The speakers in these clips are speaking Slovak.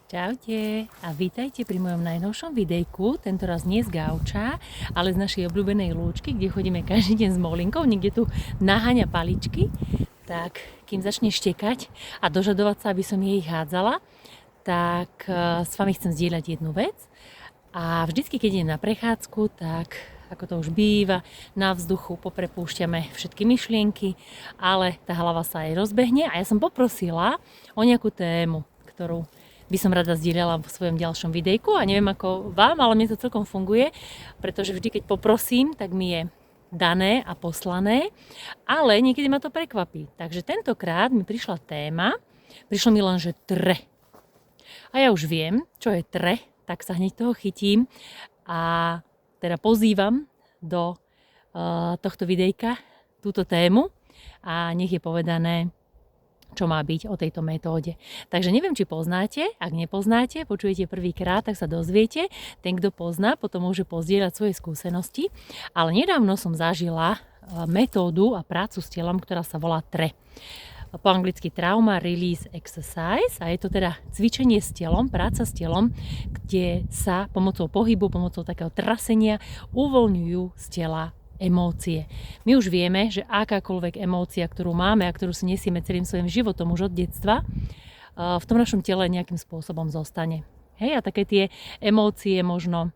Čaute a vítajte pri mojom najnovšom videjku, tentoraz nie z gauča, ale z našej obľúbenej lúčky, kde chodíme každý deň s Molinkou, niekde tu naháňa paličky, tak kým začne štekať a dožadovať sa, aby som jej hádzala, tak s vami chcem zdieľať jednu vec a vždycky, keď idem na prechádzku, tak ako to už býva, na vzduchu poprepúšťame všetky myšlienky, ale tá hlava sa aj rozbehne a ja som poprosila o nejakú tému, ktorú by som rada zdieľala v svojom ďalšom videjku a neviem ako vám, ale mne to celkom funguje, pretože vždy, keď poprosím, tak mi je dané a poslané, ale niekedy ma to prekvapí. Takže tentokrát mi prišla téma, prišlo mi len, že tre. A ja už viem, čo je tre, tak sa hneď toho chytím a teda pozývam do tohto videjka túto tému a nech je povedané, čo má byť o tejto metóde. Takže neviem, či poznáte, ak nepoznáte, počujete prvýkrát, tak sa dozviete. Ten, kto pozná, potom môže pozdieľať svoje skúsenosti. Ale nedávno som zažila metódu a prácu s telom, ktorá sa volá TRE. Po anglicky Trauma Release Exercise a je to teda cvičenie s telom, práca s telom, kde sa pomocou pohybu, pomocou takého trasenia uvoľňujú z tela emócie. My už vieme, že akákoľvek emócia, ktorú máme a ktorú si nesieme celým svojim životom už od detstva, v tom našom tele nejakým spôsobom zostane. Hej, a také tie emócie možno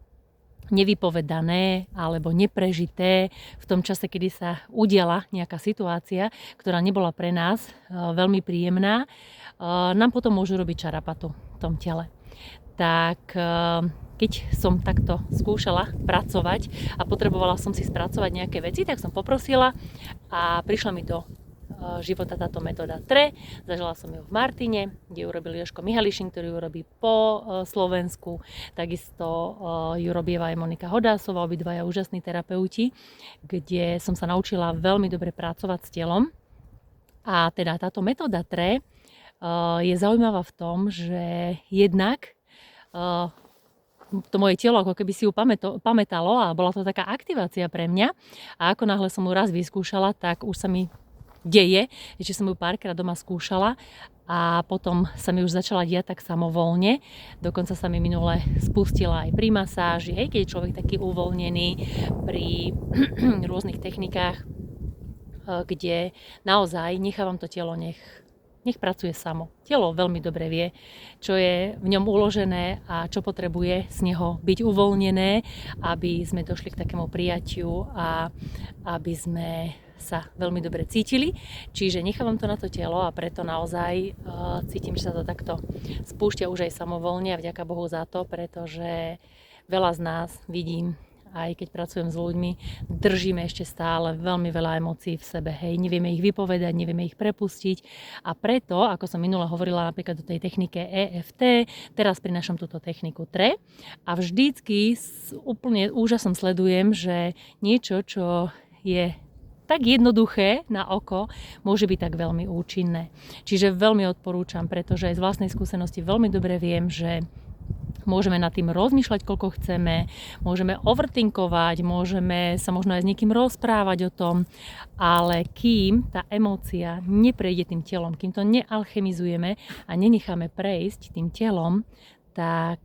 nevypovedané alebo neprežité v tom čase, kedy sa udiala nejaká situácia, ktorá nebola pre nás veľmi príjemná, nám potom môžu robiť čarapatu v tom tele. Tak keď som takto skúšala pracovať a potrebovala som si spracovať nejaké veci, tak som poprosila a prišla mi do života táto metóda TRE. Zažila som ju v Martine, kde ju robil Jožko Mihališin, ktorý ju robí po Slovensku. Takisto ju robí aj Monika Hodásová, obidvaja úžasní terapeuti, kde som sa naučila veľmi dobre pracovať s telom. A teda táto metóda TRE je zaujímavá v tom, že jednak to moje telo ako keby si ju pamätalo a bola to taká aktivácia pre mňa a ako náhle som ju raz vyskúšala, tak už sa mi deje, že som ju párkrát doma skúšala a potom sa mi už začala diať tak samovolne. Dokonca sa mi minule spustila aj pri masáži, hej, keď je človek taký uvoľnený pri rôznych technikách, kde naozaj nechávam to telo nech pracuje samo. Telo veľmi dobre vie, čo je v ňom uložené a čo potrebuje z neho byť uvoľnené, aby sme došli k takému prijatiu a aby sme sa veľmi dobre cítili. Čiže nechávam to na to telo a preto naozaj cítim, že sa to takto spúšťa už aj samovolne a vďaka Bohu za to, pretože veľa z nás vidím, aj keď pracujem s ľuďmi, držíme ešte stále veľmi veľa emócií v sebe. Hej, nevieme ich vypovedať, nevieme ich prepustiť a preto, ako som minule hovorila napríklad o tej technike EFT, teraz prinášam túto techniku TRE a vždycky s úplne úžasom sledujem, že niečo, čo je tak jednoduché na oko, môže byť tak veľmi účinné. Čiže veľmi odporúčam, pretože aj z vlastnej skúsenosti veľmi dobre viem, že môžeme nad tým rozmýšľať, koľko chceme, môžeme overthinkovať, môžeme sa možno aj s niekým rozprávať o tom, ale kým tá emócia neprejde tým telom, kým to nealchemizujeme a nenecháme prejsť tým telom, tak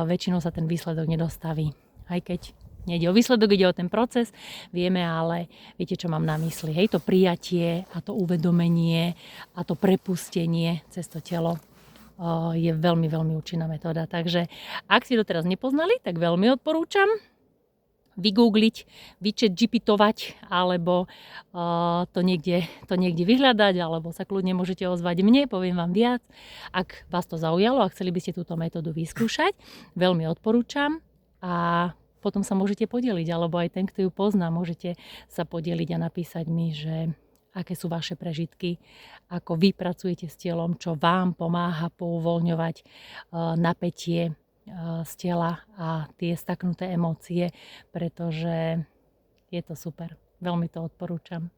väčšinou sa ten výsledok nedostaví. Aj keď nejde o výsledok, ide o ten proces, vieme, ale viete, čo mám na mysli. Hej, to prijatie a to uvedomenie a to prepustenie cez to telo je veľmi, veľmi účinná metóda. Takže ak si to teraz nepoznali, tak veľmi odporúčam vygoogliť, vychatGPTovať alebo to niekde vyhľadať, alebo sa kľudne môžete ozvať mne, poviem vám viac. Ak vás to zaujalo a chceli by ste túto metódu vyskúšať, veľmi odporúčam a potom sa môžete podeliť, alebo aj ten, kto ju pozná, môžete sa podeliť a napísať mi, že aké sú vaše prežitky, ako vy pracujete s telom, čo vám pomáha pouvoľňovať napätie z tela a tie staknuté emócie, pretože je to super. Veľmi to odporúčam.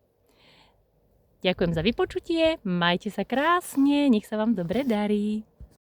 Ďakujem za vypočutie, majte sa krásne, nech sa vám dobre darí.